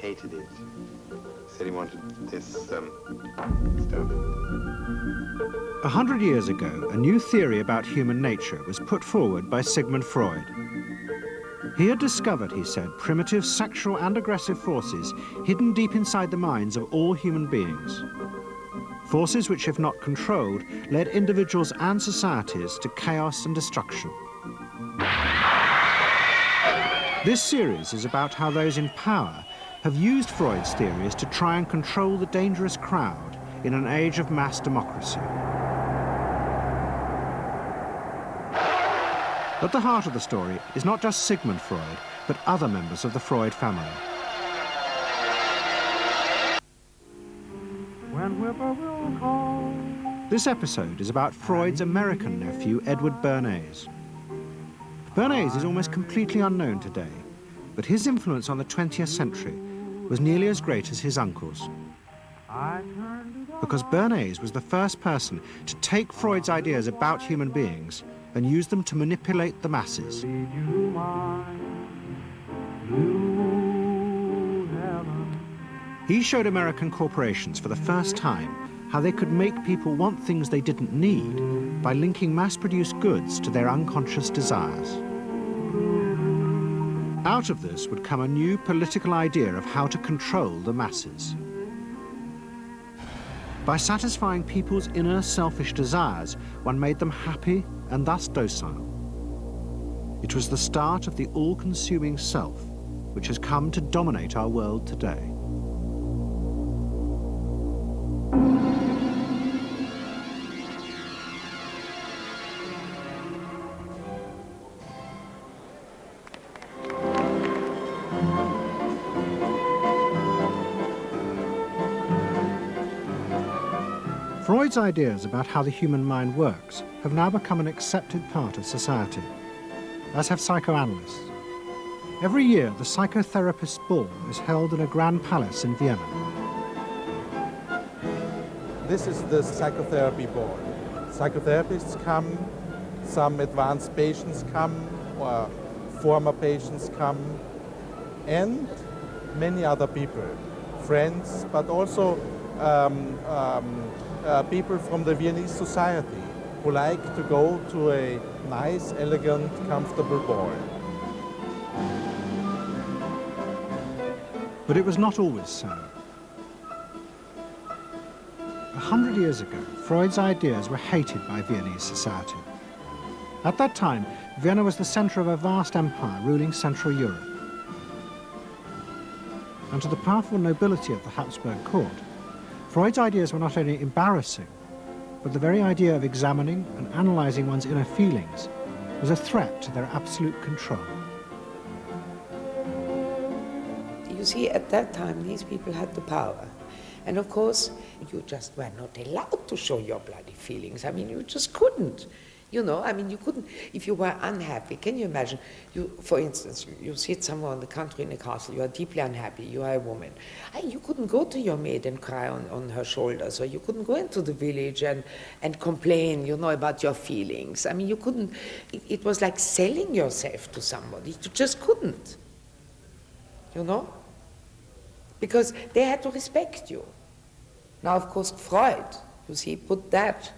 hated it. He said he wanted this stuff. 100 years ago, a new theory about human nature was put forward by Sigmund Freud. He had discovered, he said, primitive sexual and aggressive forces hidden deep inside the minds of all human beings. Forces which, if not controlled, led individuals and societies to chaos and destruction. This series is about how those in power have used Freud's theories to try and control the dangerous crowd in an age of mass democracy. At the heart of the story is not just Sigmund Freud, but other members of the Freud family. This episode is about Freud's American nephew, Edward Bernays. Bernays is almost completely unknown today, but his influence on the 20th century was nearly as great as his uncle's. Because Bernays was the first person to take Freud's ideas about human beings and use them to manipulate the masses. He showed American corporations for the first time how they could make people want things they didn't need by linking mass-produced goods to their unconscious desires. Out of this would come a new political idea of how to control the masses. By satisfying people's inner selfish desires, one made them happy and thus docile. It was the start of the all-consuming self, which has come to dominate our world today. Freud's ideas about how the human mind works have now become an accepted part of society, as have psychoanalysts. Every year, the psychotherapist's ball is held in a grand palace in Vienna. This is the psychotherapy ball. Psychotherapists come, some advanced patients come, or former patients come, and many other people, friends, but also people from the Viennese society who like to go to a nice, elegant, comfortable ball. But it was not always so. 100 years ago, Freud's ideas were hated by Viennese society. At that time, Vienna was the center of a vast empire ruling Central Europe. And to the powerful nobility of the Habsburg court, Freud's ideas were not only embarrassing, but the very idea of examining and analyzing one's inner feelings was a threat to their absolute control. You see, at that time, these people had the power. And of course, you just were not allowed to show your bloody feelings. I mean, you just couldn't. You know, I mean, you couldn't, if you were unhappy, can you imagine, for instance, you sit somewhere in the country in a castle, you are deeply unhappy, you are a woman. You couldn't go to your maid and cry on her shoulders, or you couldn't go into the village and complain, you know, about your feelings. I mean, you couldn't, it was like selling yourself to somebody, you just couldn't, you know, because they had to respect you. Now, of course, Freud, you see, put that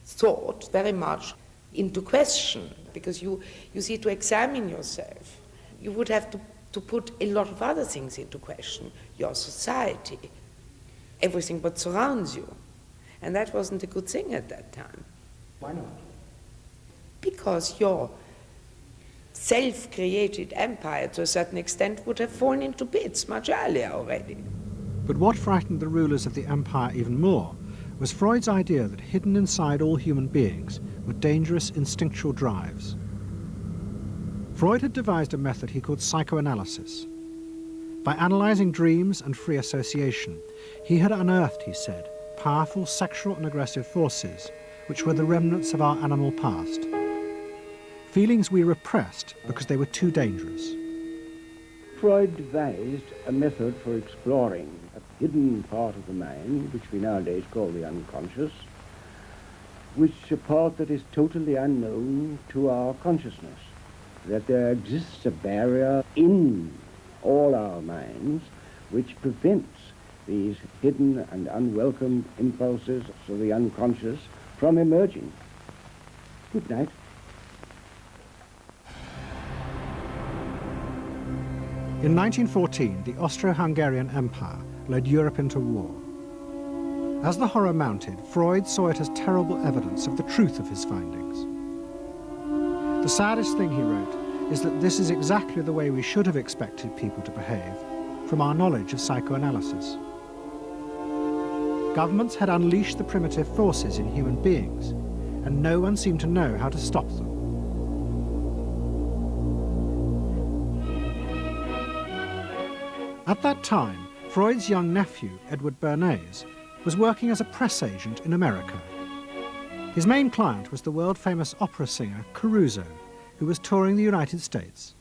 thought very much into question, because you see, to examine yourself, you would have to put a lot of other things into question, your society, everything what surrounds you. And that wasn't a good thing at that time. Why not? Because your self-created empire, to a certain extent, would have fallen into bits much earlier already. But what frightened the rulers of the empire even more was Freud's idea that hidden inside all human beings were dangerous instinctual drives. Freud had devised a method he called psychoanalysis. By analyzing dreams and free association, he had unearthed, he said, powerful sexual and aggressive forces, which were the remnants of our animal past. Feelings we repressed because they were too dangerous. Freud devised a method for exploring a hidden part of the mind, which we nowadays call the unconscious, which is a part that is totally unknown to our consciousness, that there exists a barrier in all our minds which prevents these hidden and unwelcome impulses of the unconscious from emerging. Good night. In 1914, the Austro-Hungarian Empire led Europe into war. As the horror mounted, Freud saw it as terrible evidence of the truth of his findings. The saddest thing, he wrote, is that this is exactly the way we should have expected people to behave from our knowledge of psychoanalysis. Governments had unleashed the primitive forces in human beings, and no one seemed to know how to stop them. At that time, Freud's young nephew, Edward Bernays, was working as a press agent in America. His main client was the world-famous opera singer Caruso, who was touring the United States.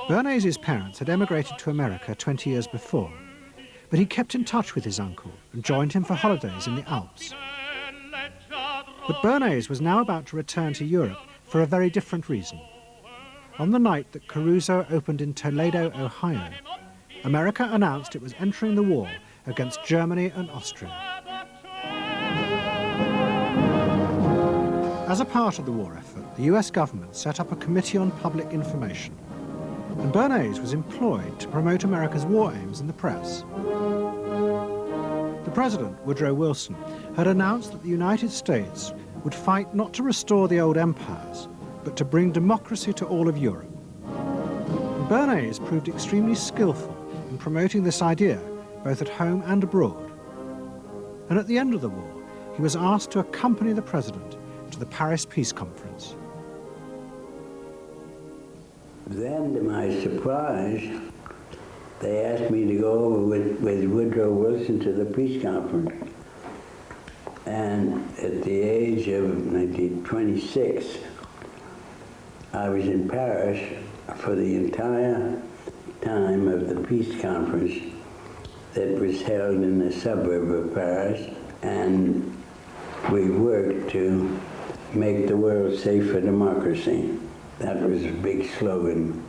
Bernays' parents had emigrated to America 20 years before, but he kept in touch with his uncle and joined him for holidays in the Alps. But Bernays was now about to return to Europe for a very different reason. On the night that Caruso opened in Toledo, Ohio, America announced it was entering the war against Germany and Austria. As a part of the war effort, the US government set up a Committee on Public Information, and Bernays was employed to promote America's war aims in the press. The president, Woodrow Wilson, had announced that the United States would fight not to restore the old empires, but to bring democracy to all of Europe. And Bernays proved extremely skillful in promoting this idea, both at home and abroad. And at the end of the war, he was asked to accompany the president to the Paris Peace Conference. Then, to my surprise, they asked me to go over with Woodrow Wilson to the peace conference. And at the age of 26, I was in Paris for the entire time of the peace conference that was held in the suburb of Paris, and we worked to make the world safe for democracy. That was a big slogan.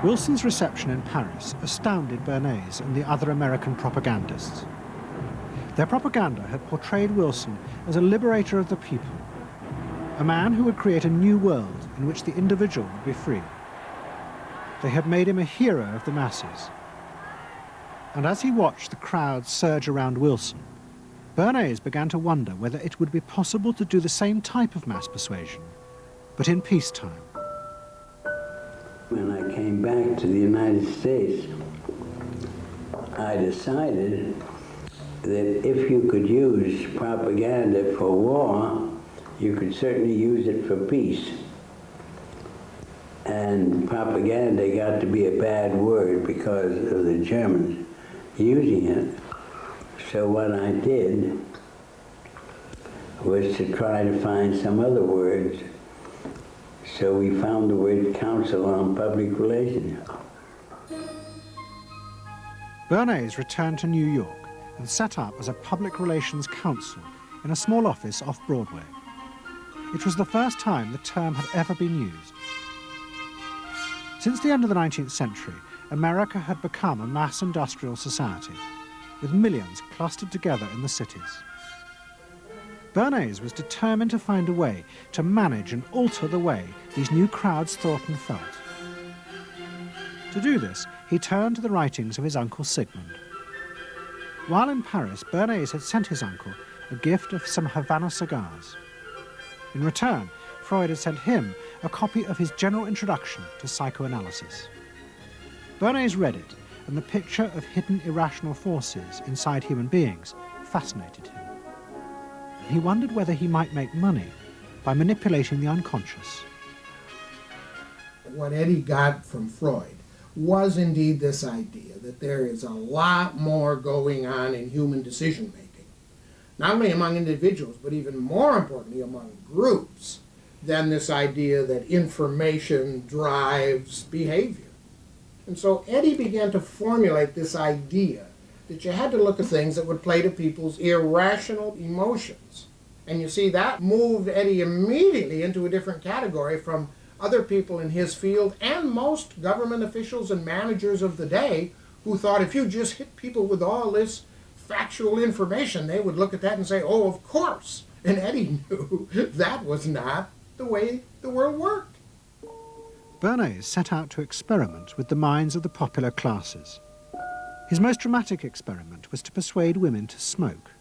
Wilson's reception in Paris astounded Bernays and the other American propagandists. Their propaganda had portrayed Wilson as a liberator of the people, a man who would create a new world in which the individual would be free. They had made him a hero of the masses. And as he watched the crowds surge around Wilson, Bernays began to wonder whether it would be possible to do the same type of mass persuasion, but in peacetime. When I came back to the United States, I decided that if you could use propaganda for war, you could certainly use it for peace. And propaganda got to be a bad word because of the Germans using it. So what I did was to try to find some other words. So we found the word Council on Public Relations. Bernays returned to New York and set up as a public relations counsel in a small office off Broadway. It was the first time the term had ever been used. Since the end of the 19th century, America had become a mass industrial society, with millions clustered together in the cities. Bernays was determined to find a way to manage and alter the way these new crowds thought and felt. To do this, he turned to the writings of his uncle Sigmund. While in Paris, Bernays had sent his uncle a gift of some Havana cigars. In return, Freud had sent him a copy of his general introduction to psychoanalysis. Bernays read it, and the picture of hidden irrational forces inside human beings fascinated him. He wondered whether he might make money by manipulating the unconscious. What Eddie got from Freud was indeed this idea that there is a lot more going on in human decision-making, not only among individuals, but even more importantly among groups, than this idea that information drives behavior. And so Eddie began to formulate this idea that you had to look at things that would play to people's irrational emotions And you see, that moved Eddie immediately into a different category from other people in his field and most government officials and managers of the day who thought if you just hit people with all this factual information, they would look at that and say, oh, of course. And Eddie knew that was not the way the world worked. Bernays set out to experiment with the minds of the popular classes. His most dramatic experiment was to persuade women to smoke.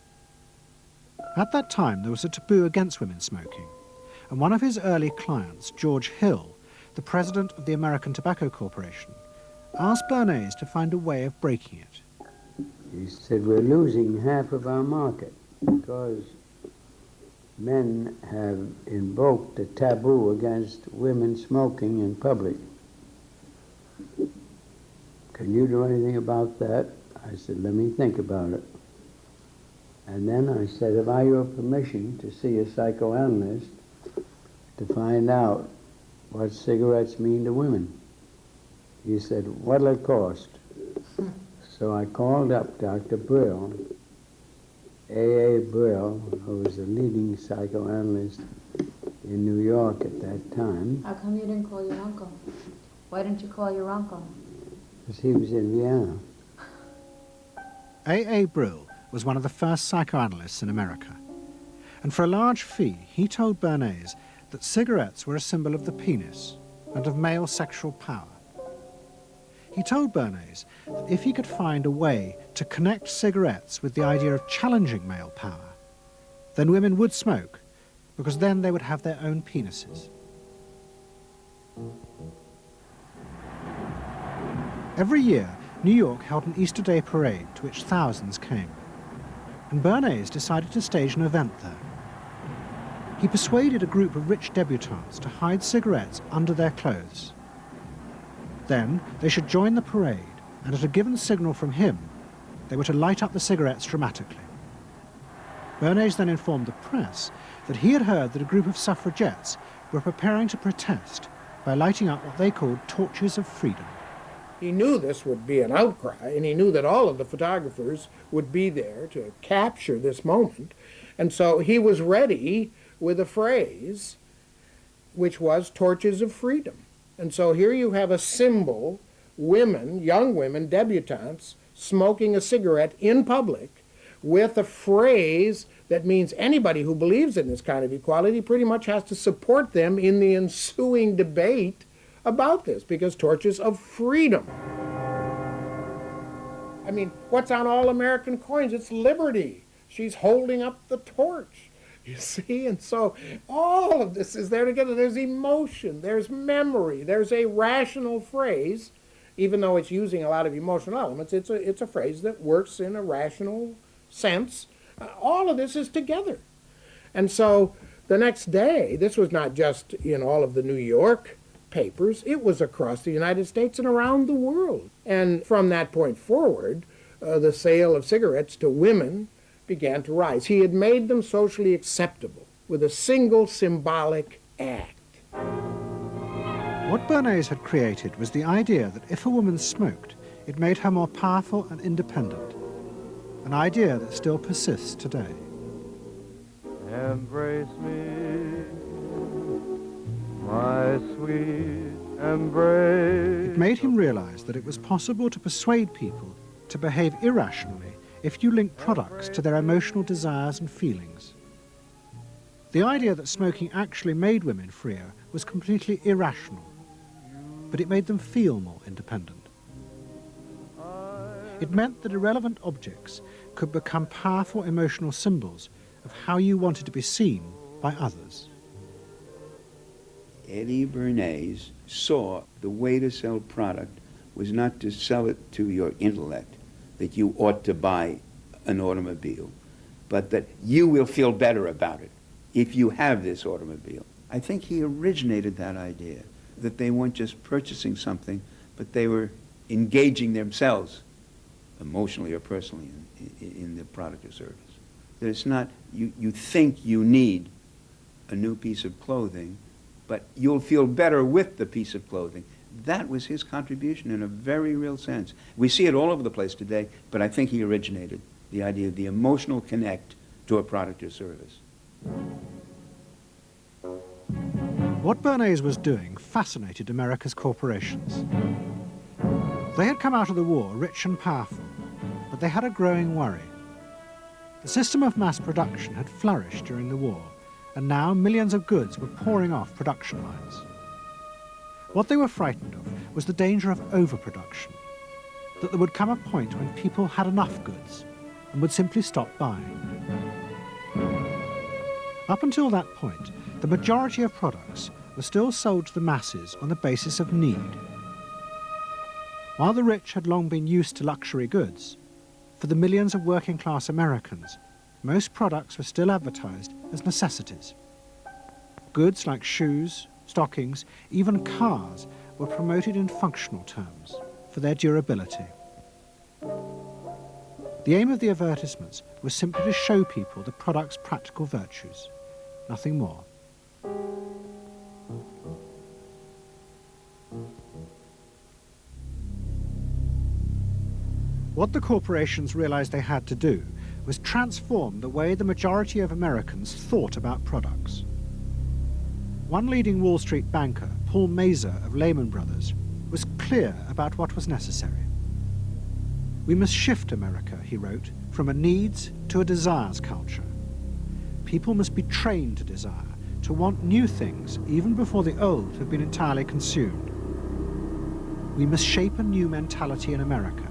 At that time, there was a taboo against women smoking, and one of his early clients, George Hill, the president of the American Tobacco Corporation, asked Bernays to find a way of breaking it. He said, we're losing half of our market because men have invoked a taboo against women smoking in public. Can you do anything about that? I said, let me think about it. And then I said, have I your permission to see a psychoanalyst to find out what cigarettes mean to women? He said, what'll it cost? So I called up Dr. Brill, A.A. Brill, who was a leading psychoanalyst in New York at that time. How come you didn't call your uncle? Why didn't you call your uncle? Because he was in Vienna. A.A. Brill was one of the first psychoanalysts in America, and for a large fee he told Bernays that cigarettes were a symbol of the penis and of male sexual power. He told Bernays that if he could find a way to connect cigarettes with the idea of challenging male power, then women would smoke, because then they would have their own penises. Every year, New York held an Easter Day parade to which thousands came, and Bernays decided to stage an event there. He persuaded a group of rich debutantes to hide cigarettes under their clothes. Then they should join the parade, and at a given signal from him, they were to light up the cigarettes dramatically. Bernays then informed the press that he had heard that a group of suffragettes were preparing to protest by lighting up what they called torches of freedom. He knew this would be an outcry, and he knew that all of the photographers would be there to capture this moment. And so he was ready with a phrase which was torches of freedom. And so here you have a symbol, women, young women, debutantes, smoking a cigarette in public with a phrase that means anybody who believes in this kind of equality pretty much has to support them in the ensuing debate about this, because torches of freedom. I mean, what's on all American coins? It's liberty. She's holding up the torch. You see, and so all of this is there together. There's emotion, there's memory, there's a rational phrase, even though it's using a lot of emotional elements. It's a phrase that works in a rational sense. All of this is together. And so the next day, this was not just in all of the New York papers, it was across the United States and around the world. And from that point forward, the sale of cigarettes to women began to rise. He had made them socially acceptable with a single symbolic act. What Bernays had created was the idea that if a woman smoked, it made her more powerful and independent, an idea that still persists today. Embrace me, my sweet embrace. It made him realize that it was possible to persuade people to behave irrationally if you link products to their emotional desires and feelings. The idea that smoking actually made women freer was completely irrational, but it made them feel more independent. It meant that irrelevant objects could become powerful emotional symbols of how you wanted to be seen by others. Eddie Bernays saw the way to sell product was not to sell it to your intellect, that you ought to buy an automobile, but that you will feel better about it if you have this automobile. I think he originated that idea, that they weren't just purchasing something, but they were engaging themselves emotionally or personally in the product or service. That it's not, you think you need a new piece of clothing, but you'll feel better with the piece of clothing. That was his contribution in a very real sense. We see it all over the place today, but I think he originated the idea of the emotional connect to a product or service. What Bernays was doing fascinated America's corporations. They had come out of the war rich and powerful, but they had a growing worry. The system of mass production had flourished during the war, and now millions of goods were pouring off production lines. What they were frightened of was the danger of overproduction, that there would come a point when people had enough goods and would simply stop buying. Up until that point, the majority of products were still sold to the masses on the basis of need. While the rich had long been used to luxury goods, for the millions of working-class Americans, most products were still advertised as necessities. Goods like shoes, stockings, even cars were promoted in functional terms for their durability. The aim of the advertisements was simply to show people the product's practical virtues, nothing more. What the corporations realized they had to do was transform the way the majority of Americans thought about products. One leading Wall Street banker, Paul Mazur of Lehman Brothers, was clear about what was necessary. We must shift America, he wrote, from a needs to a desires culture. People must be trained to desire, to want new things even before the old have been entirely consumed. We must shape a new mentality in America.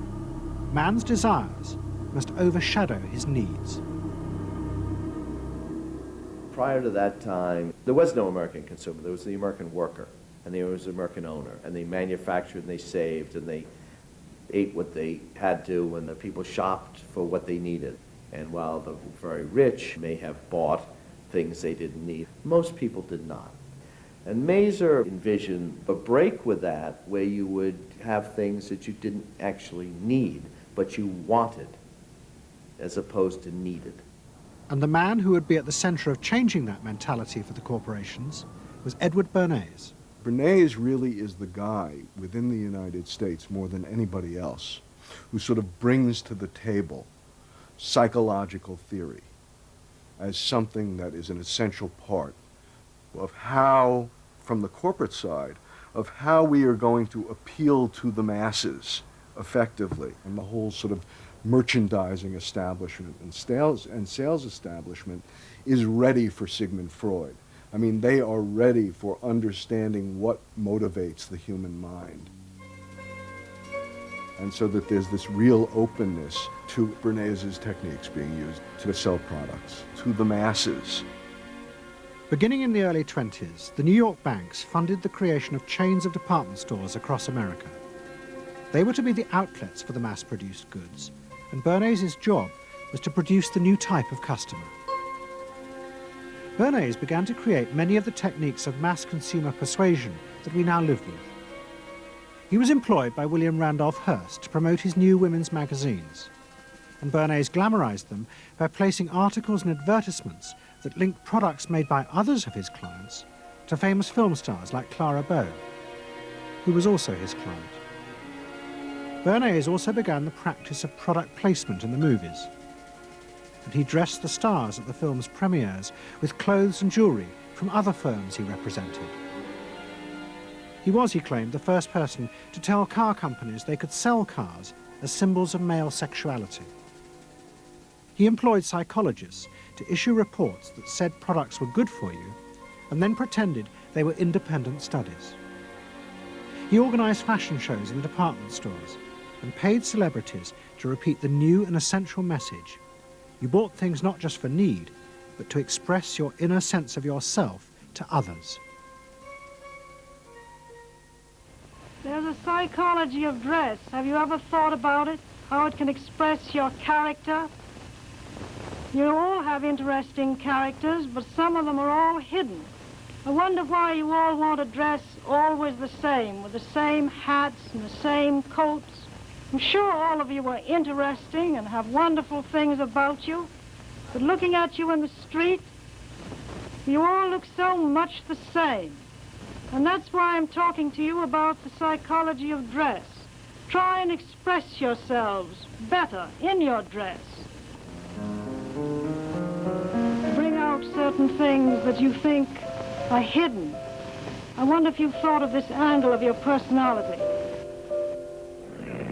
Man's desires must overshadow his needs. Prior to that time, there was no American consumer. There was the American worker, and there was the American owner, and they manufactured and they saved and they ate what they had to, and the people shopped for what they needed. And while the very rich may have bought things they didn't need, most people did not. And Mazur envisioned a break with that, where you would have things that you didn't actually need, but you wanted, as opposed to needed. And the man who would be at the center of changing that mentality for the corporations was Edward Bernays. Bernays really is the guy within the United States, more than anybody else, who sort of brings to the table psychological theory as something that is an essential part of how, from the corporate side, of how we are going to appeal to the masses effectively. And the whole sort of merchandising establishment and sales establishment is ready for Sigmund Freud. I mean, they are ready for understanding what motivates the human mind. And so that there's this real openness to Bernays' techniques being used to sell products to the masses. Beginning in the early 20s, the New York banks funded the creation of chains of department stores across America. They were to be the outlets for the mass-produced goods, and Bernays' job was to produce the new type of customer. Bernays began to create many of the techniques of mass consumer persuasion that we now live with. He was employed by William Randolph Hearst to promote his new women's magazines, and Bernays glamorized them by placing articles and advertisements that linked products made by others of his clients to famous film stars like Clara Bow, who was also his client. Bernays also began the practice of product placement in the movies, and he dressed the stars at the film's premieres with clothes and jewelry from other firms he represented. He was, he claimed, the first person to tell car companies they could sell cars as symbols of male sexuality. He employed psychologists to issue reports that said products were good for you and then pretended they were independent studies. He organized fashion shows in the department stores and paid celebrities to repeat the new and essential message: you bought things not just for need, but to express your inner sense of yourself to others. There's a psychology of dress. Have you ever thought about it? How it can express your character? You all have interesting characters, but some of them are all hidden. I wonder why you all want to dress always the same, with the same hats and the same coats. I'm sure all of you are interesting and have wonderful things about you, but looking at you in the street, you all look so much the same. And that's why I'm talking to you about the psychology of dress. Try and express yourselves better in your dress. Bring out certain certain things that you think are hidden. I wonder if you've thought of this angle of your personality.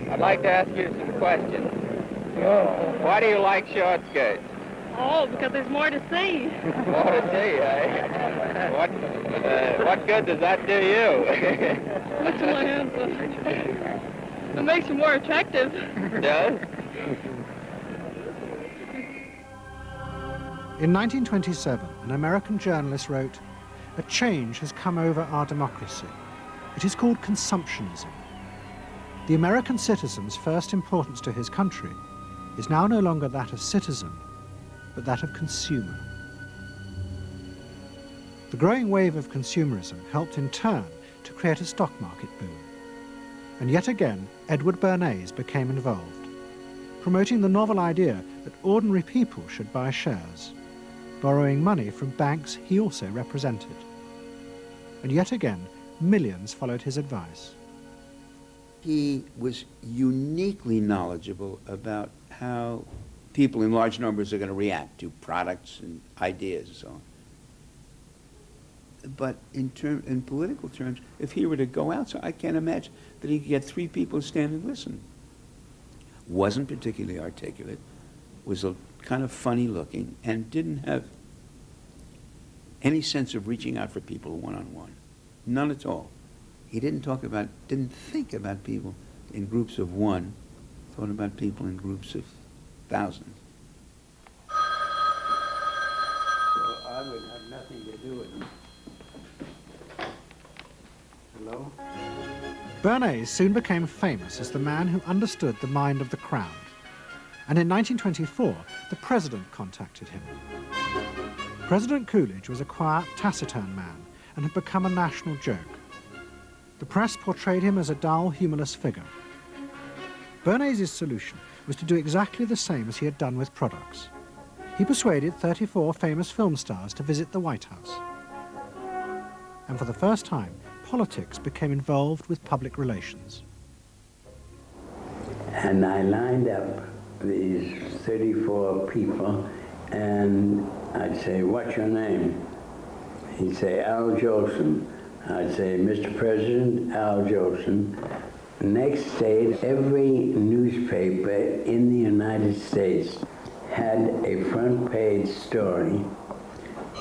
I'd like to ask you some questions. Why do you like short skirts? Oh, because there's more to see. More to see, eh? What good does that do you? What's my answer? It makes you more attractive. Does? In 1927, an American journalist wrote, "A change has come over our democracy. It is called consumptionism. The American citizen's first importance to his country is now no longer that of citizen, but that of consumer." The growing wave of consumerism helped in turn to create a stock market boom. And yet again, Edward Bernays became involved, promoting the novel idea that ordinary people should buy shares, borrowing money from banks he also represented. And yet again, millions followed his advice. He was uniquely knowledgeable about how people in large numbers are going to react to products and ideas and so on. But in political terms, if he were to go out, so I can't imagine that he could get 3 people to stand and listen. Wasn't particularly articulate, was a kind of funny looking, and didn't have any sense of reaching out for people one-on-one. None at all. He didn't think about people in groups of one, thought about people in groups of thousands. So I would have nothing to do with him. Hello? Bernays soon became famous as the man who understood the mind of the crowd. And in 1924, the president contacted him. President Coolidge was a quiet, taciturn man and had become a national joke. The press portrayed him as a dull, humorless figure. Bernays' solution was to do exactly the same as he had done with products. He persuaded 34 famous film stars to visit the White House. And for the first time, politics became involved with public relations. And I lined up these 34 people, and I'd say, "What's your name?" He'd say, "Al Jolson." I'd say, "Mr. President, Al Jolson." Next day, every newspaper in the United States had a front page story.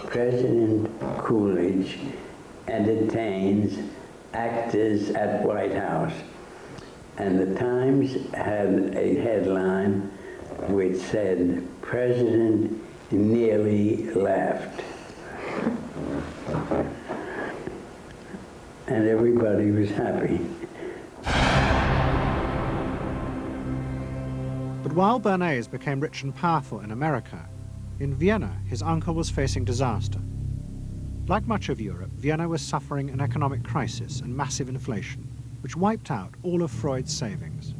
President Coolidge entertains actors at White House. And the Times had a headline which said, "President nearly laughed." And everybody was happy. But while Bernays became rich and powerful in America, in Vienna his uncle was facing disaster. Like much of Europe, Vienna was suffering an economic crisis and massive inflation, which wiped out all of Freud's savings.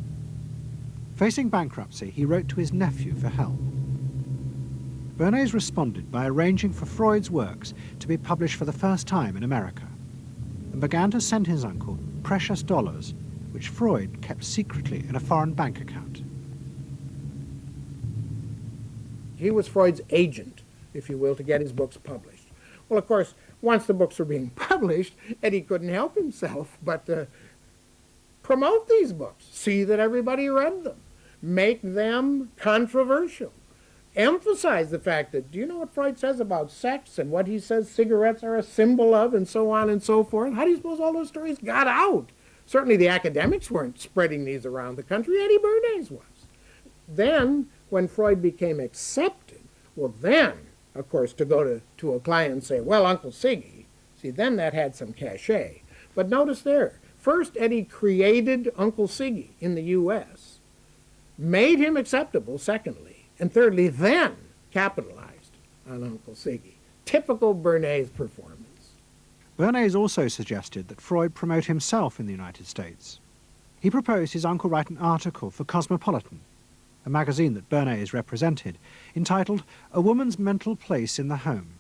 Facing bankruptcy, he wrote to his nephew for help. Bernays responded by arranging for Freud's works to be published for the first time in America, and began to send his uncle precious dollars, which Freud kept secretly in a foreign bank account. He was Freud's agent, if you will, to get his books published. Well, of course, once the books were being published, Eddie couldn't help himself but promote these books, see that everybody read them, make them controversial, emphasize the fact that, do you know what Freud says about sex and what he says cigarettes are a symbol of and so on and so forth? How do you suppose all those stories got out? Certainly the academics weren't spreading these around the country. Eddie Bernays was. Then, when Freud became accepted, well then, of course, to go to a client and say, "Well, Uncle Siggy," see, then that had some cachet. But notice there, first Eddie created Uncle Siggy in the U.S., made him acceptable, secondly, and thirdly, then capitalized on Uncle Siggy. Typical Bernays performance. Bernays also suggested that Freud promote himself in the United States. He proposed his uncle write an article for Cosmopolitan, a magazine that Bernays represented, entitled "A Woman's Mental Place in the Home."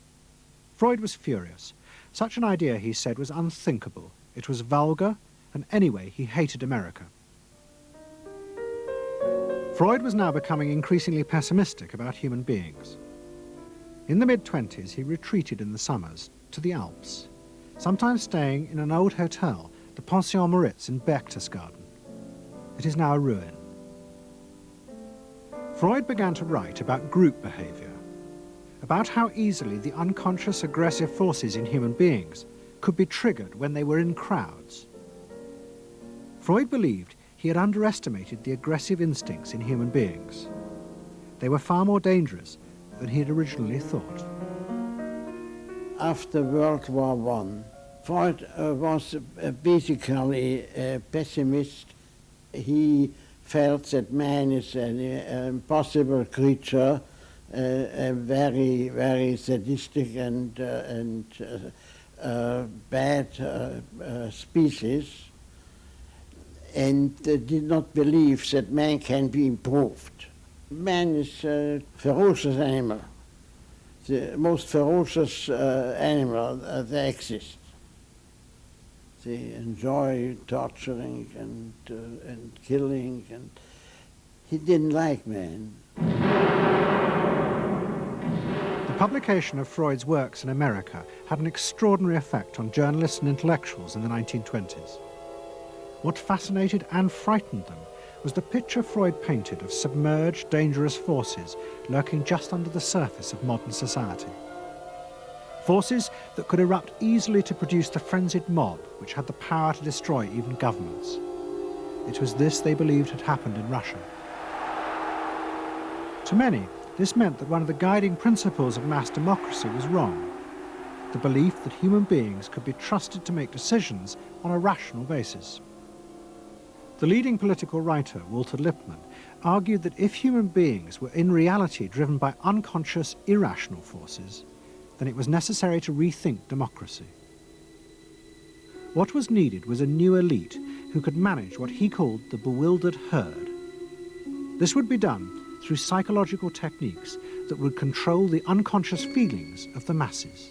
Freud was furious. Such an idea, he said, was unthinkable. It was vulgar, and anyway, he hated America. Freud was now becoming increasingly pessimistic about human beings. In the mid-20s, he retreated in the summers to the Alps, sometimes staying in an old hotel, the Pension Moritz in Berchtesgaden. It is now a ruin. Freud began to write about group behavior, about how easily the unconscious aggressive forces in human beings could be triggered when they were in crowds. Freud believed he had underestimated the aggressive instincts in human beings. They were far more dangerous than he had originally thought. After World War I, Freud was basically a pessimist. He felt that man is an impossible creature, a very, very sadistic and bad species, and did not believe that man can be improved. Man is a ferocious animal, the most ferocious animal that exists. They enjoy torturing and killing, and he didn't like man. The publication of Freud's works in America had an extraordinary effect on journalists and intellectuals in the 1920s. What fascinated and frightened them was the picture Freud painted of submerged, dangerous forces lurking just under the surface of modern society. Forces that could erupt easily to produce the frenzied mob which had the power to destroy even governments. It was this they believed had happened in Russia. To many, this meant that one of the guiding principles of mass democracy was wrong, the belief that human beings could be trusted to make decisions on a rational basis. The leading political writer, Walter Lippmann, argued that if human beings were in reality driven by unconscious, irrational forces, then it was necessary to rethink democracy. What was needed was a new elite who could manage what he called the bewildered herd. This would be done through psychological techniques that would control the unconscious feelings of the masses.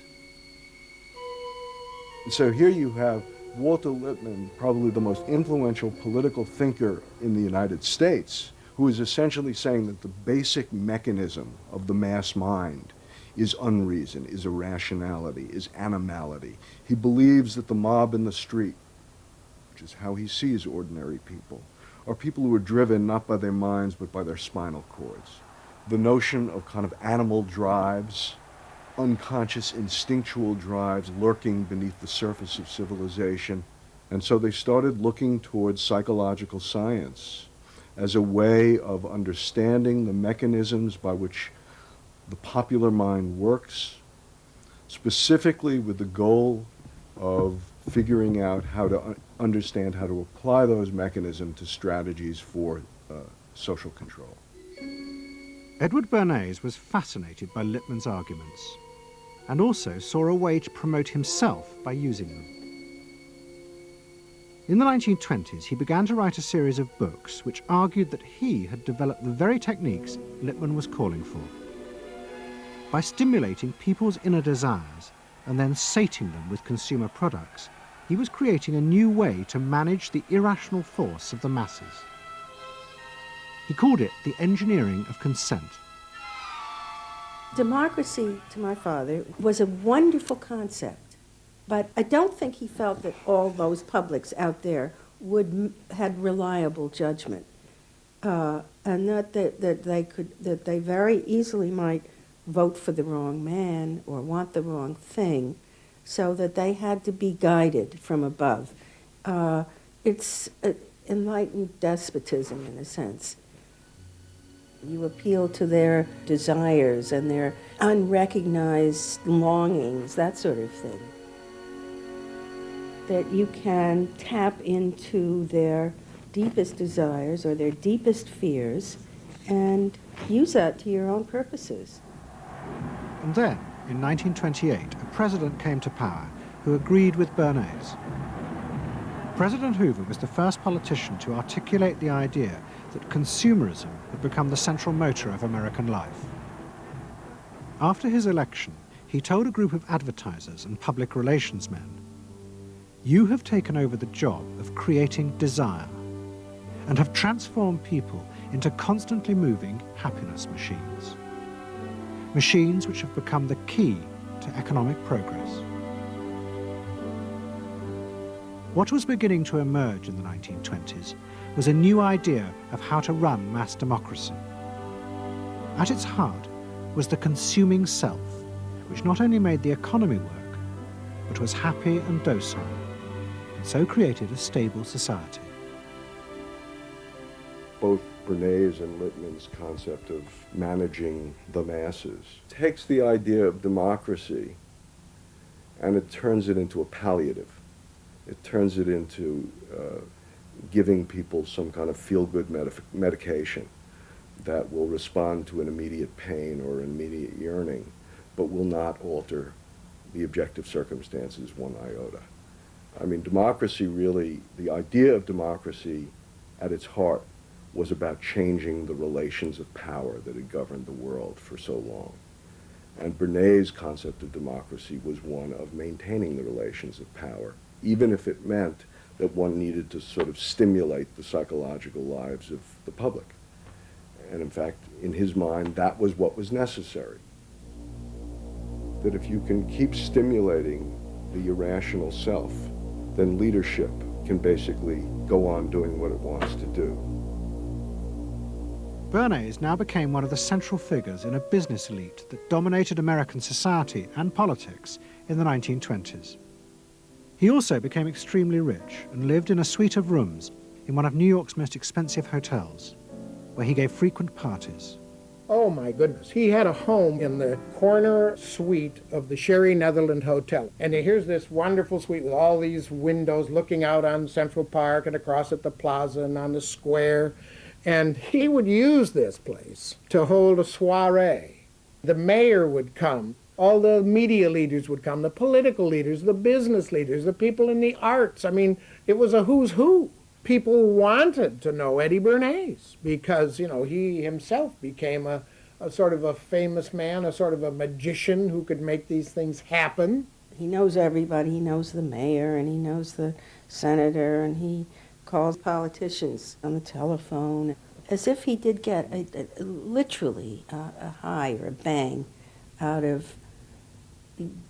So here you have Walter Lippmann, probably the most influential political thinker in the United States, who is essentially saying that the basic mechanism of the mass mind is unreason, is irrationality, is animality. He believes that the mob in the street, which is how he sees ordinary people, are people who are driven not by their minds but by their spinal cords. The notion of kind of animal drives, unconscious instinctual drives lurking beneath the surface of civilization. And so they started looking towards psychological science as a way of understanding the mechanisms by which the popular mind works, specifically with the goal of figuring out how to understand how to apply those mechanisms to strategies for social control. Edward Bernays was fascinated by Lippmann's arguments and also saw a way to promote himself by using them. In the 1920s, he began to write a series of books which argued that he had developed the very techniques Lippmann was calling for. By stimulating people's inner desires and then sating them with consumer products, he was creating a new way to manage the irrational force of the masses. He called it the engineering of consent. Democracy, to my father, was a wonderful concept, but I don't think he felt that all those publics out there had reliable judgment, and that they very easily might vote for the wrong man or want the wrong thing, so that they had to be guided from above. It's enlightened despotism in a sense. You appeal to their desires and their unrecognized longings, that sort of thing. That you can tap into their deepest desires or their deepest fears and use that to your own purposes. And then, in 1928, a president came to power who agreed with Bernays. President Hoover was the first politician to articulate the idea that consumerism had become the central motor of American life. After his election, he told a group of advertisers and public relations men, "You have taken over the job of creating desire and have transformed people into constantly moving happiness machines. machines which have become the key to economic progress. What was beginning to emerge in the 1920s was a new idea of how to run mass democracy. At its heart was the consuming self, which not only made the economy work, but was happy and docile, and so created a stable society. Both Bernays and Littman's concept of managing the masses takes the idea of democracy and it turns it into a palliative. It turns it into giving people some kind of feel-good medication that will respond to an immediate pain or an immediate yearning, but will not alter the objective circumstances one iota. I mean, democracy really, the idea of democracy at its heart was about changing the relations of power that had governed the world for so long. And Bernays' concept of democracy was one of maintaining the relations of power, even if it meant that one needed to sort of stimulate the psychological lives of the public. And in fact, in his mind, that was what was necessary. That if you can keep stimulating the irrational self, then leadership can basically go on doing what it wants to do. Bernays now became one of the central figures in a business elite that dominated American society and politics in the 1920s. He also became extremely rich and lived in a suite of rooms in one of New York's most expensive hotels, where he gave frequent parties. Oh my goodness, he had a home in the corner suite of the Sherry Netherland Hotel. And here's this wonderful suite with all these windows looking out on Central Park and across at the plaza and on the square. And he would use this place to hold a soiree. The mayor would come. All the media leaders would come, the political leaders, the business leaders, the people in the arts. I mean, it was a who's who. People wanted to know Eddie Bernays because, you know, he himself became a sort of a famous man, a sort of a magician who could make these things happen. He knows everybody. He knows the mayor and he knows the senator and he calls politicians on the telephone as if he did get literally a high or a bang out of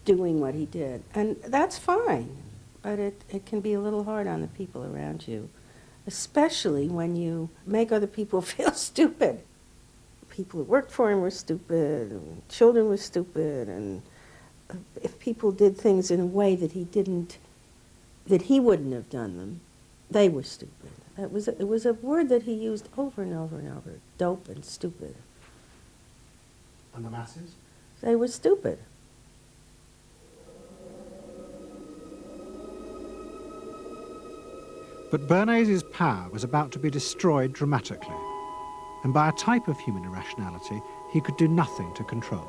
doing what he did. And that's fine, but it can be a little hard on the people around you, especially when you make other people feel stupid. People who worked for him were stupid, and children were stupid, and if people did things in a way that he wouldn't have done them, they were stupid. It was a word that he used over and over and over, dope and stupid. And the masses? They were stupid. But Bernays' power was about to be destroyed dramatically, and by a type of human irrationality he could do nothing to control.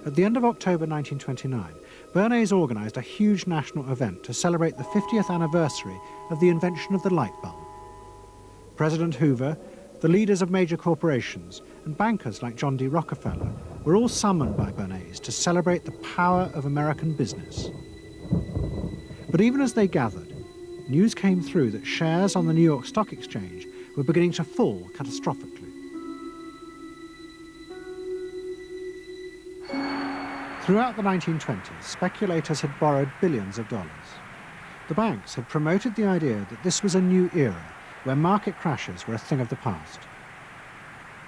At the end of October 1929, Bernays organised a huge national event to celebrate the 50th anniversary of the invention of the light bulb. President Hoover, the leaders of major corporations, and bankers like John D. Rockefeller were all summoned by Bernays to celebrate the power of American business. But even as they gathered, news came through that shares on the New York Stock Exchange were beginning to fall catastrophically. Throughout the 1920s, speculators had borrowed billions of dollars. The banks had promoted the idea that this was a new era where market crashes were a thing of the past.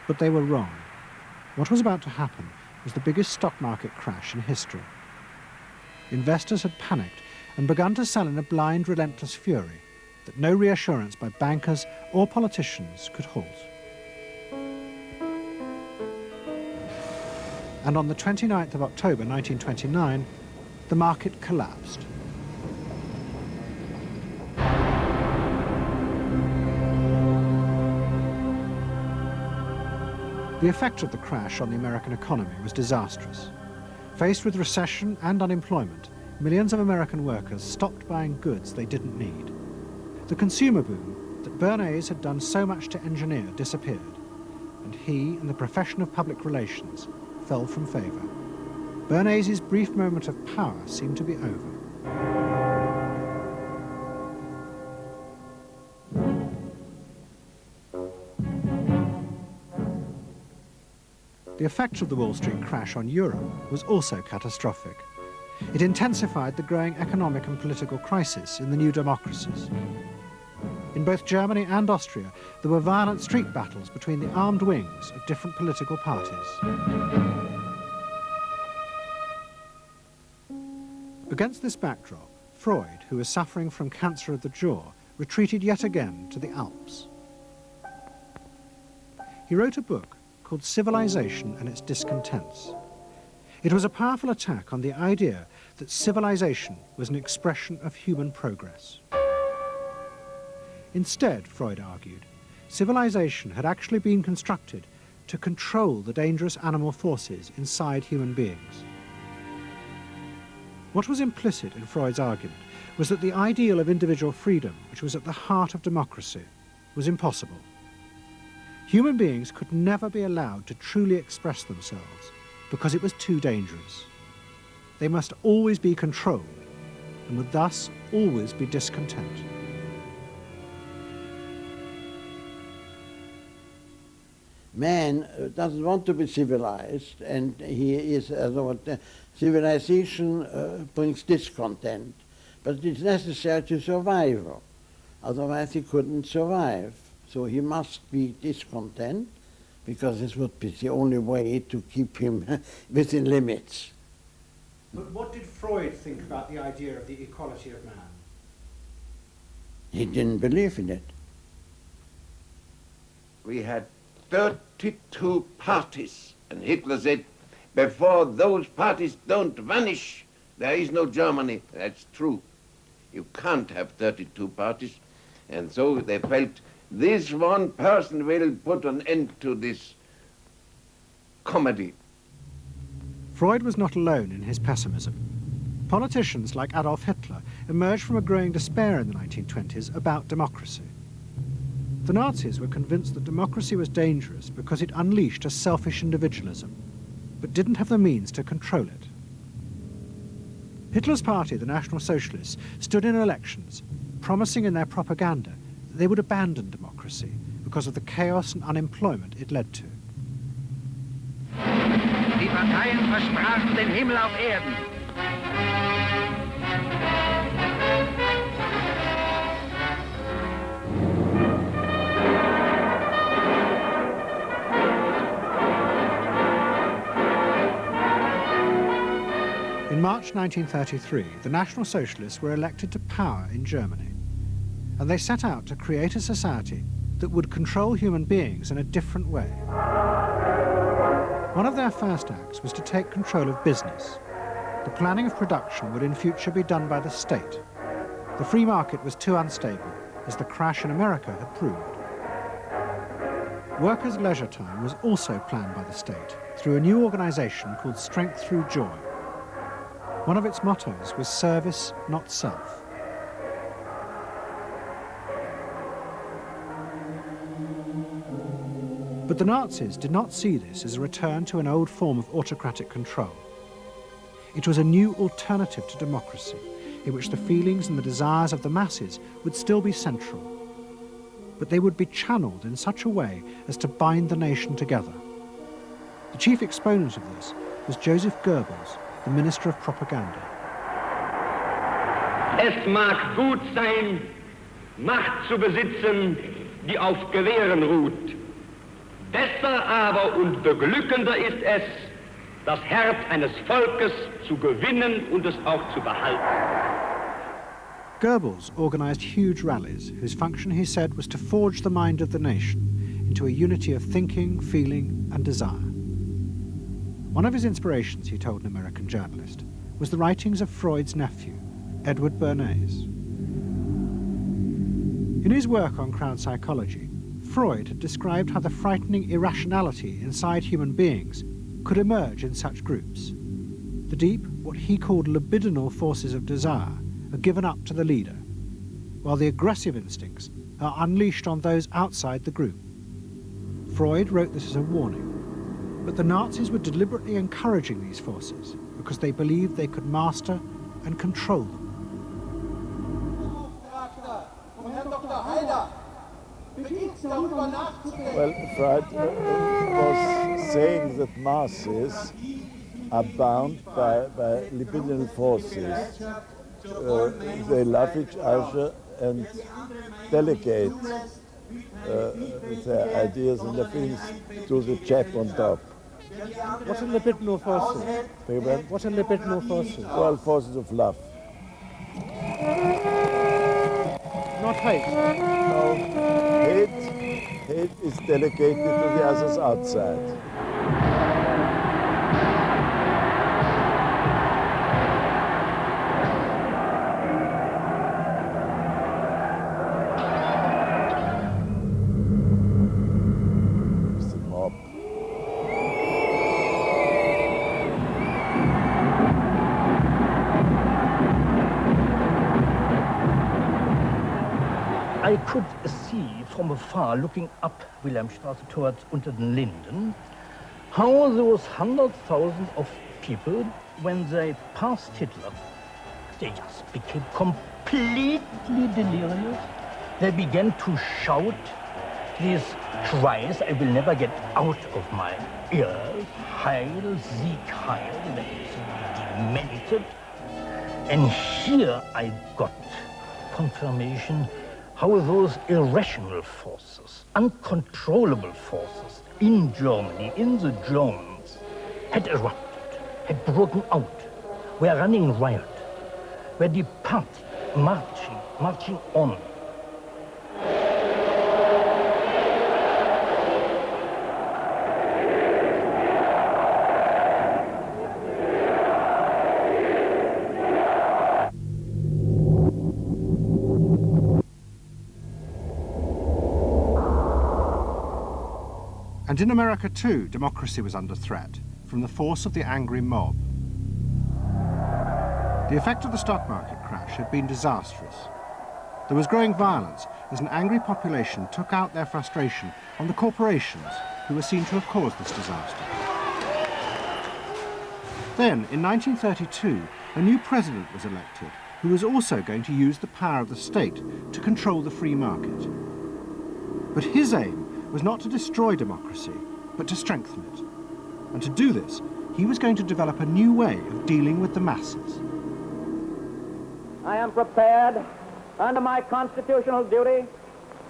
But they were wrong. What was about to happen was the biggest stock market crash in history. Investors had panicked and begun to sell in a blind, relentless fury that no reassurance by bankers or politicians could halt. And on the 29th of October 1929, the market collapsed. The effect of the crash on the American economy was disastrous. Faced with recession and unemployment, millions of American workers stopped buying goods they didn't need. The consumer boom that Bernays had done so much to engineer disappeared, and he and the profession of public relations fell from favor. Bernays' brief moment of power seemed to be over. The The effect of the Wall Street crash on Europe was also catastrophic. It intensified the growing economic and political crisis in the new democracies. In both Germany and Austria, there were violent street battles between the armed wings of different political parties. Against this backdrop, Freud, who was suffering from cancer of the jaw, retreated yet again to the Alps. He wrote a book called Civilization and Its Discontents. It was a powerful attack on the idea that civilization was an expression of human progress. Instead, Freud argued, civilization had actually been constructed to control the dangerous animal forces inside human beings. What was implicit in Freud's argument was that the ideal of individual freedom, which was at the heart of democracy, was impossible. Human beings could never be allowed to truly express themselves because it was too dangerous. They must always be controlled and would thus always be discontent. Man doesn't want to be civilized, and he is, civilization brings discontent, but it's necessary to survival. Otherwise he couldn't survive. So he must be discontent, because this would be the only way to keep him within limits. But what did Freud think about the idea of the equality of man? He didn't believe in it. We had 32 parties, and Hitler said, before those parties don't vanish, there is no Germany. That's true. You can't have 32 parties. And so they felt this one person will put an end to this comedy. Freud was not alone in his pessimism. Politicians like Adolf Hitler emerged from a growing despair in the 1920s about democracy. The Nazis were convinced that democracy was dangerous because it unleashed a selfish individualism, but didn't have the means to control it. Hitler's party, the National Socialists, stood in elections, promising in their propaganda that they would abandon democracy because of the chaos and unemployment it led to. Die Parteien versprachen den Himmel auf Erden. In March 1933, the National Socialists were elected to power in Germany, and they set out to create a society that would control human beings in a different way. One of their first acts was to take control of business. The planning of production would in future be done by the state. The free market was too unstable, as the crash in America had proved. Workers' leisure time was also planned by the state through a new organization called Strength Through Joy. One of its mottos was service, not self. But the Nazis did not see this as a return to an old form of autocratic control. It was a new alternative to democracy, in which the feelings and the desires of the masses would still be central, but they would be channeled in such a way as to bind the nation together. The chief exponent of this was Joseph Goebbels, the Minister of Propaganda. Es mag gut sein, Macht zu besitzen, die auf Gewehren ruht. Besser aber und beglückender ist es, das Herz eines Volkes zu gewinnen und es auch zu behalten. Goebbels organized huge rallies whose function, he said, was to forge the mind of the nation into a unity of thinking, feeling, and desire. One of his inspirations, he told an American journalist, was the writings of Freud's nephew, Edward Bernays. In his work on crowd psychology, Freud had described how the frightening irrationality inside human beings could emerge in such groups. The deep, what he called libidinal forces of desire, are given up to the leader, while the aggressive instincts are unleashed on those outside the group. Freud wrote this as a warning, but the Nazis were deliberately encouraging these forces because they believed they could master and control them. Well, Freud was saying that masses are bound by libidinal forces. They love each other and delegate their ideas and their feelings to the chap on top. What are libidinal forces? What are libidinal forces? Well, forces of love. Not hate? No, hate is delegated to the others outside. I could see from afar, looking up Wilhelmstrasse towards Unter den Linden, how those 100,000 of people, when they passed Hitler, they just became completely delirious. They began to shout these cries I will never get out of my ears. Heil, Sieg, Heil, they demented. And here I got confirmation how those irrational forces, uncontrollable forces in Germany, in the Germans, had erupted, had broken out, were running riot, were departing, marching on. And in America too, democracy was under threat from the force of the angry mob. The effect of the stock market crash had been disastrous. There was growing violence as an angry population took out their frustration on the corporations who were seen to have caused this disaster. Then, in 1932, a new president was elected who was also going to use the power of the state to control the free market. But his aim was not to destroy democracy, but to strengthen it. And to do this, he was going to develop a new way of dealing with the masses. I am prepared, under my constitutional duty,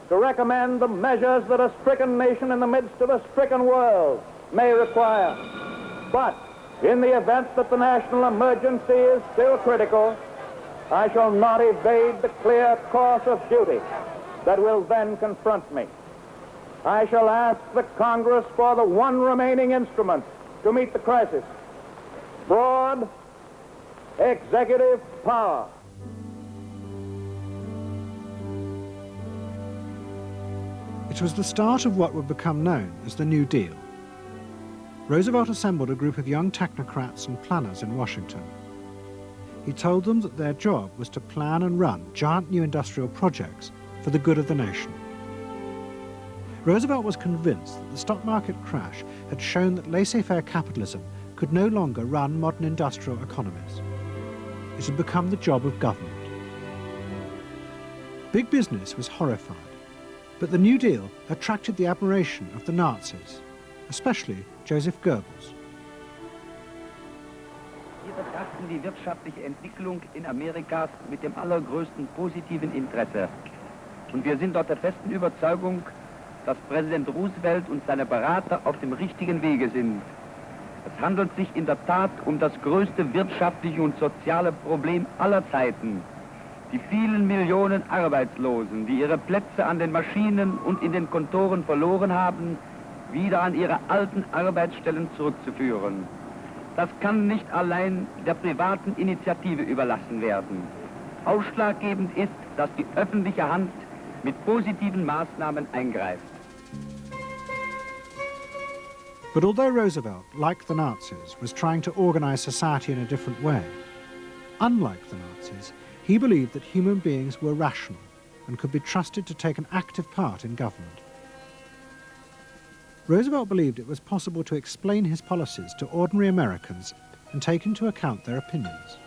to recommend the measures that a stricken nation in the midst of a stricken world may require. But in the event that the national emergency is still critical, I shall not evade the clear course of duty that will then confront me. I shall ask the Congress for the one remaining instrument to meet the crisis: broad executive power. It was the start of what would become known as the New Deal. Roosevelt assembled a group of young technocrats and planners in Washington. He told them that their job was to plan and run giant new industrial projects for the good of the nation. Roosevelt was convinced that the stock market crash had shown that laissez-faire capitalism could no longer run modern industrial economies. It had become the job of government. Big business was horrified, but the New Deal attracted the admiration of the Nazis, especially Joseph Goebbels. Wir betrachten die wirtschaftliche Entwicklung in Amerika mit dem allergrößten positiven Interesse. Und wir sind dort der festen Überzeugung, dass Präsident Roosevelt und seine Berater auf dem richtigen Wege sind. Es handelt sich in der Tat um das größte wirtschaftliche und soziale Problem aller Zeiten. Die vielen Millionen Arbeitslosen, die ihre Plätze an den Maschinen und in den Kontoren verloren haben, wieder an ihre alten Arbeitsstellen zurückzuführen. Das kann nicht allein der privaten Initiative überlassen werden. Ausschlaggebend ist, dass die öffentliche Hand mit positiven Maßnahmen eingreift. But although Roosevelt, like the Nazis, was trying to organize society in a different way, unlike the Nazis, he believed that human beings were rational and could be trusted to take an active part in government. Roosevelt believed it was possible to explain his policies to ordinary Americans and take into account their opinions.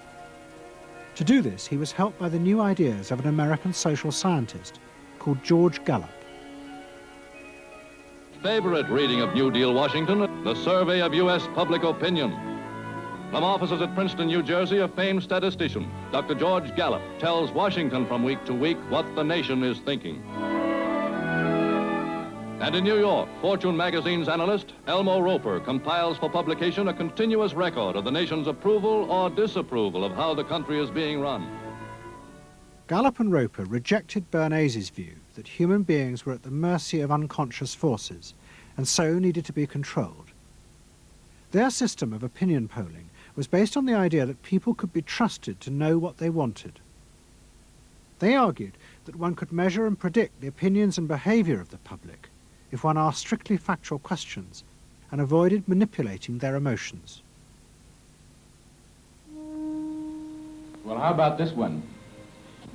To do this, he was helped by the new ideas of an American social scientist called George Gallup. favorite reading of New Deal Washington, the survey of U.S. public opinion. From offices at Princeton, New Jersey, a famed statistician, Dr. George Gallup, tells Washington from week to week what the nation is thinking. And in New York, Fortune magazine's analyst, Elmo Roper, compiles for publication a continuous record of the nation's approval or disapproval of how the country is being run. Gallup and Roper rejected Bernays' view that human beings were at the mercy of unconscious forces and so needed to be controlled. Their system of opinion polling was based on the idea that people could be trusted to know what they wanted. They argued that one could measure and predict the opinions and behaviour of the public if one asked strictly factual questions and avoided manipulating their emotions. Well, how about this one?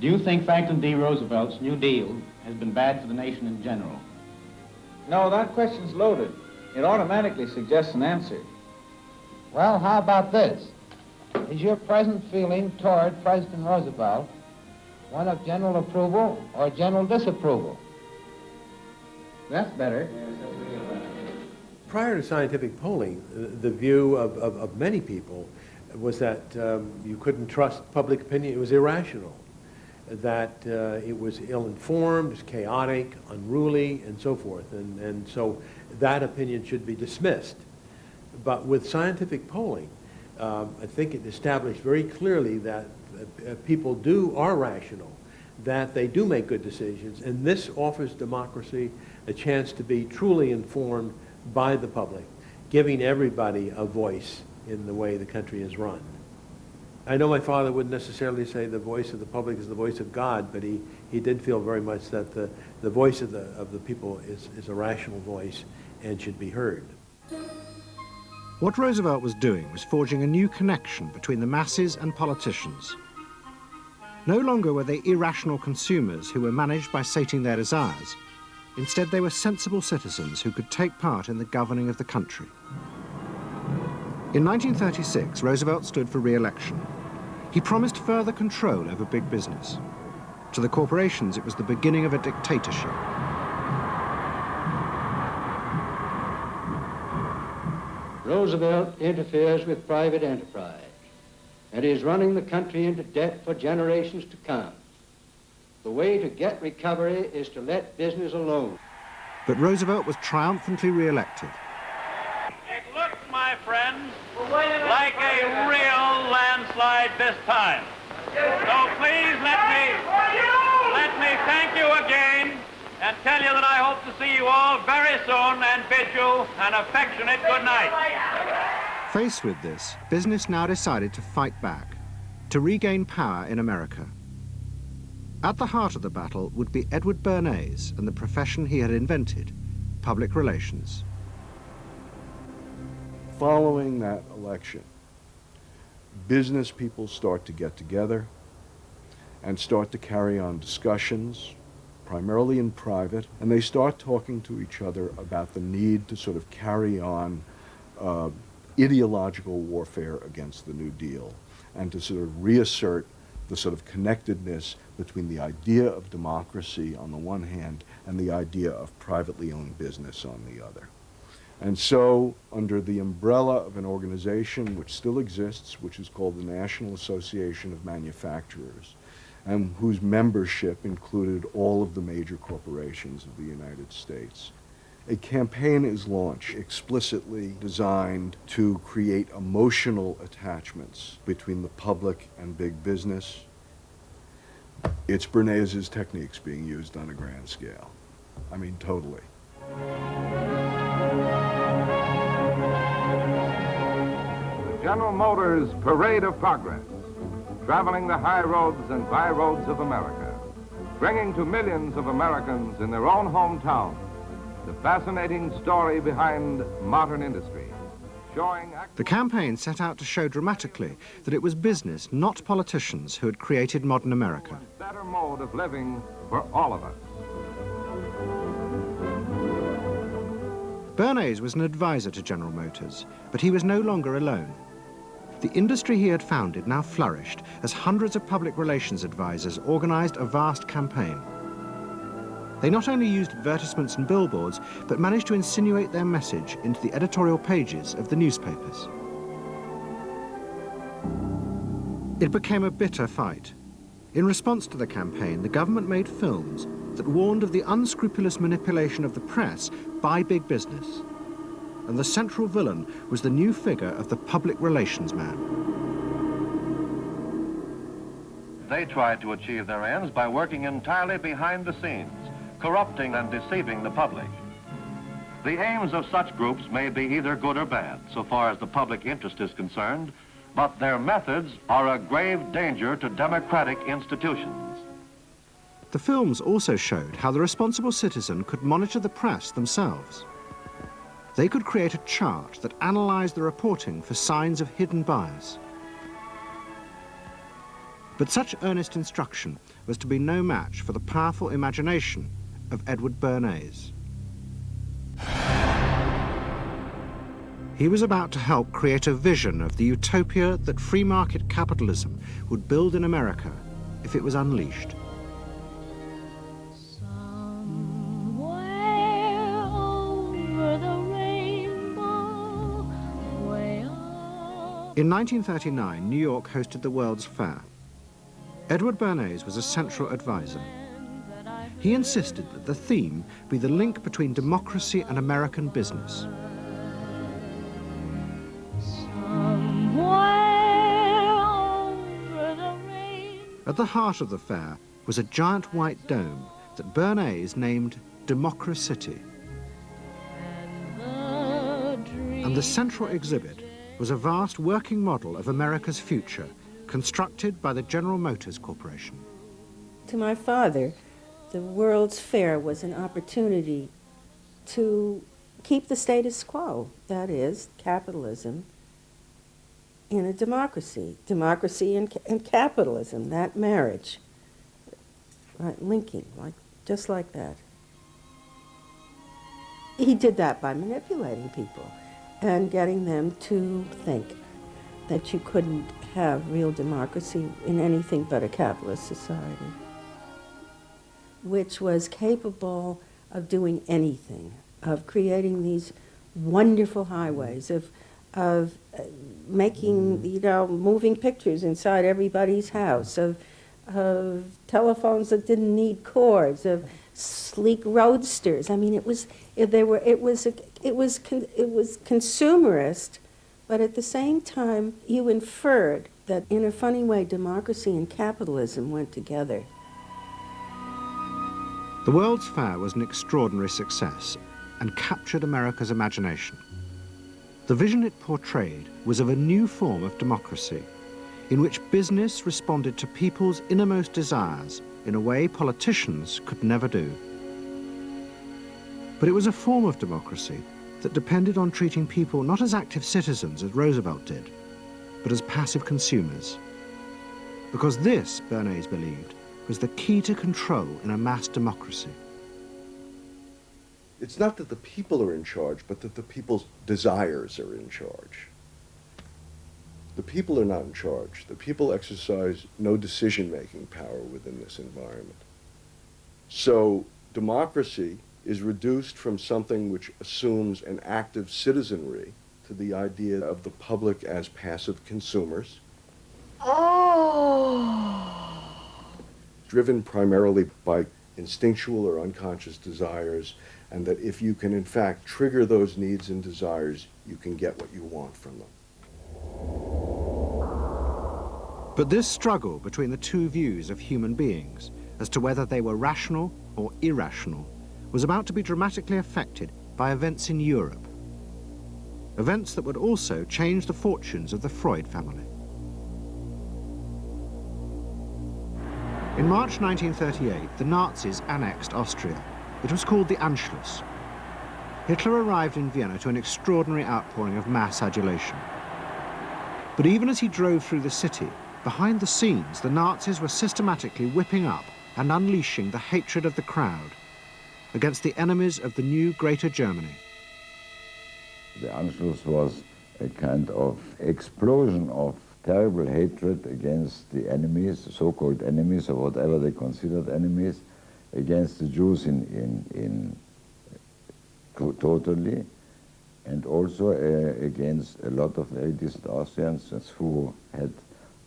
Do you think Franklin D. Roosevelt's New Deal has been bad for the nation in general? No, that question's loaded. It automatically suggests an answer. Well, how about this? Is your present feeling toward President Roosevelt one of general approval or general disapproval? That's better. Prior to scientific polling, the view of many people was that you couldn't trust public opinion. It was irrational, that it was ill-informed, it was chaotic, unruly, and so forth. And so that opinion should be dismissed. But with scientific polling, I think it established very clearly that people are rational, that they do make good decisions, and this offers democracy a chance to be truly informed by the public, giving everybody a voice in the way the country is run. I know my father wouldn't necessarily say the voice of the public is the voice of God, but he did feel very much that the voice of the people is a rational voice and should be heard. What Roosevelt was doing was forging a new connection between the masses and politicians. No longer were they irrational consumers who were managed by sating their desires. Instead, they were sensible citizens who could take part in the governing of the country. In 1936, Roosevelt stood for re-election. He promised further control over big business. To the corporations, it was the beginning of a dictatorship. Roosevelt interferes with private enterprise and is running the country into debt for generations to come. The way to get recovery is to let business alone. But Roosevelt was triumphantly re-elected. It looks, my friends, like a real landslide this time. So please let me thank you again and tell you that I hope to see you all very soon and bid you an affectionate good night. Faced with this, business now decided to fight back, to regain power in America. At the heart of the battle would be Edward Bernays and the profession he had invented, public relations. Following that election, business people start to get together and start to carry on discussions, primarily in private, and they start talking to each other about the need to sort of carry on ideological warfare against the New Deal and to sort of reassert the sort of connectedness between the idea of democracy on the one hand and the idea of privately owned business on the other. And so, under the umbrella of an organization which still exists, which is called the National Association of Manufacturers, and whose membership included all of the major corporations of the United States, a campaign is launched explicitly designed to create emotional attachments between the public and big business. It's Bernays' techniques being used on a grand scale. I mean, totally. The General Motors Parade of Progress, traveling the high roads and byroads of America, bringing to millions of Americans in their own hometown the fascinating story behind modern industry, showing... The campaign set out to show dramatically that it was business, not politicians, who had created modern America. Better mode of living for all of us. Bernays was an advisor to General Motors, but he was no longer alone. The industry he had founded now flourished as hundreds of public relations advisors organized a vast campaign. They not only used advertisements and billboards, but managed to insinuate their message into the editorial pages of the newspapers. It became a bitter fight. In response to the campaign, the government made films that warned of the unscrupulous manipulation of the press by big business. And the central villain was the new figure of the public relations man. They tried to achieve their ends by working entirely behind the scenes, corrupting and deceiving the public. The aims of such groups may be either good or bad, so far as the public interest is concerned, but their methods are a grave danger to democratic institutions. The films also showed how the responsible citizen could monitor the press themselves. They could create a chart that analyzed the reporting for signs of hidden bias. But such earnest instruction was to be no match for the powerful imagination of Edward Bernays. He was about to help create a vision of the utopia that free market capitalism would build in America if it was unleashed. In 1939, New York hosted the World's Fair. Edward Bernays was a central advisor. He insisted that the theme be the link between democracy and American business. At the heart of the fair was a giant white dome that Bernays named Democracity. And the central exhibit was a vast working model of America's future, constructed by the General Motors Corporation. To my father, the World's Fair was an opportunity to keep the status quo, that is, capitalism, in a democracy. Democracy and capitalism, that marriage, right, linking, just like that. He did that by manipulating people and getting them to think that you couldn't have real democracy in anything but a capitalist society, which was capable of doing anything, of creating these wonderful highways, of making, moving pictures inside everybody's house, of telephones that didn't need cords, of sleek roadsters. I mean, it was consumerist, but at the same time, you inferred that in a funny way, democracy and capitalism went together. The World's Fair was an extraordinary success and captured America's imagination. The vision it portrayed was of a new form of democracy, in which business responded to people's innermost desires in a way politicians could never do. But it was a form of democracy that depended on treating people not as active citizens, as Roosevelt did, but as passive consumers. Because this, Bernays believed, was the key to control in a mass democracy. It's not that the people are in charge, but that the people's desires are in charge. The people are not in charge. The people exercise no decision-making power within this environment. So democracy is reduced from something which assumes an active citizenry to the idea of the public as passive consumers. Driven primarily by instinctual or unconscious desires, and that if you can in fact trigger those needs and desires, you can get what you want from them. But this struggle between the two views of human beings as to whether they were rational or irrational was about to be dramatically affected by events in Europe. Events that would also change the fortunes of the Freud family. In March 1938, the Nazis annexed Austria. It was called the Anschluss. Hitler arrived in Vienna to an extraordinary outpouring of mass adulation. But even as he drove through the city, behind the scenes, the Nazis were systematically whipping up and unleashing the hatred of the crowd against the enemies of the new Greater Germany. The Anschluss was a kind of explosion of terrible hatred against the enemies, so-called enemies, or whatever they considered enemies, against the Jews totally, and also against a lot of very decent Austrians who had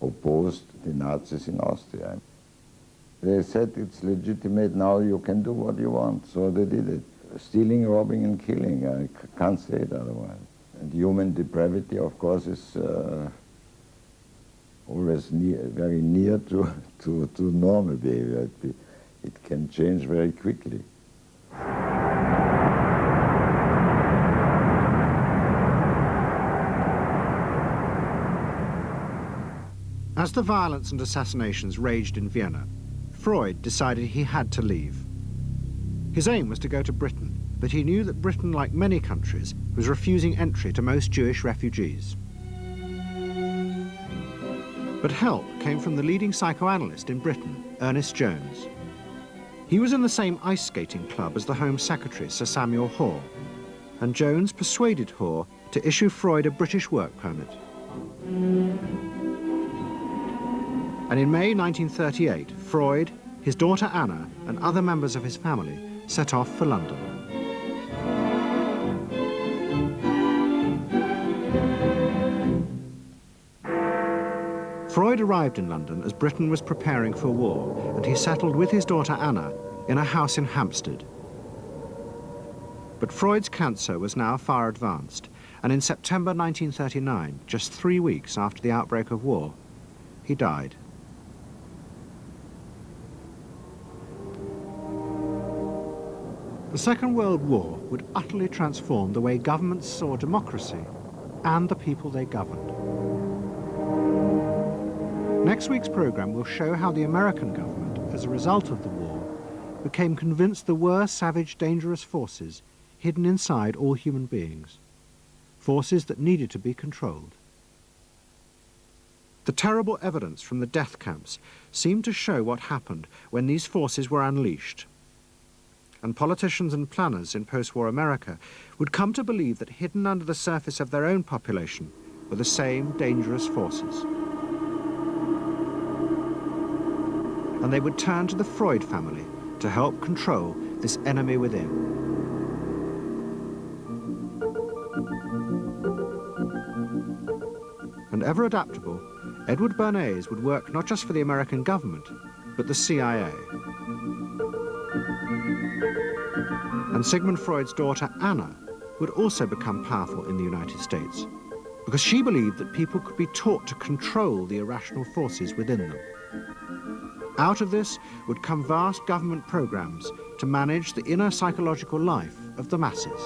opposed the Nazis in Austria. They said it's legitimate now, you can do what you want, so they did it. Stealing, robbing and killing, I can't say it otherwise. And human depravity, of course, is always very near to normal behavior. It can change very quickly. As the violence and assassinations raged in Vienna, Freud decided he had to leave. His aim was to go to Britain, but he knew that Britain, like many countries, was refusing entry to most Jewish refugees. But help came from the leading psychoanalyst in Britain, Ernest Jones. He was in the same ice skating club as the Home Secretary, Sir Samuel Hoare, and Jones persuaded Hoare to issue Freud a British work permit. And in May 1938, Freud, his daughter Anna, and other members of his family set off for London. Freud arrived in London as Britain was preparing for war, and he settled with his daughter Anna in a house in Hampstead. But Freud's cancer was now far advanced, and in September 1939, just 3 weeks after the outbreak of war, he died. The Second World War would utterly transform the way governments saw democracy and the people they governed. Next week's program will show how the American government, as a result of the war, became convinced there were savage, dangerous forces hidden inside all human beings, forces that needed to be controlled. The terrible evidence from the death camps seemed to show what happened when these forces were unleashed. And politicians and planners in post-war America would come to believe that hidden under the surface of their own population were the same dangerous forces. And they would turn to the Freud family to help control this enemy within. And ever adaptable, Edward Bernays would work not just for the American government, but the CIA. And Sigmund Freud's daughter, Anna, would also become powerful in the United States because she believed that people could be taught to control the irrational forces within them. Out of this would come vast government programs to manage the inner psychological life of the masses.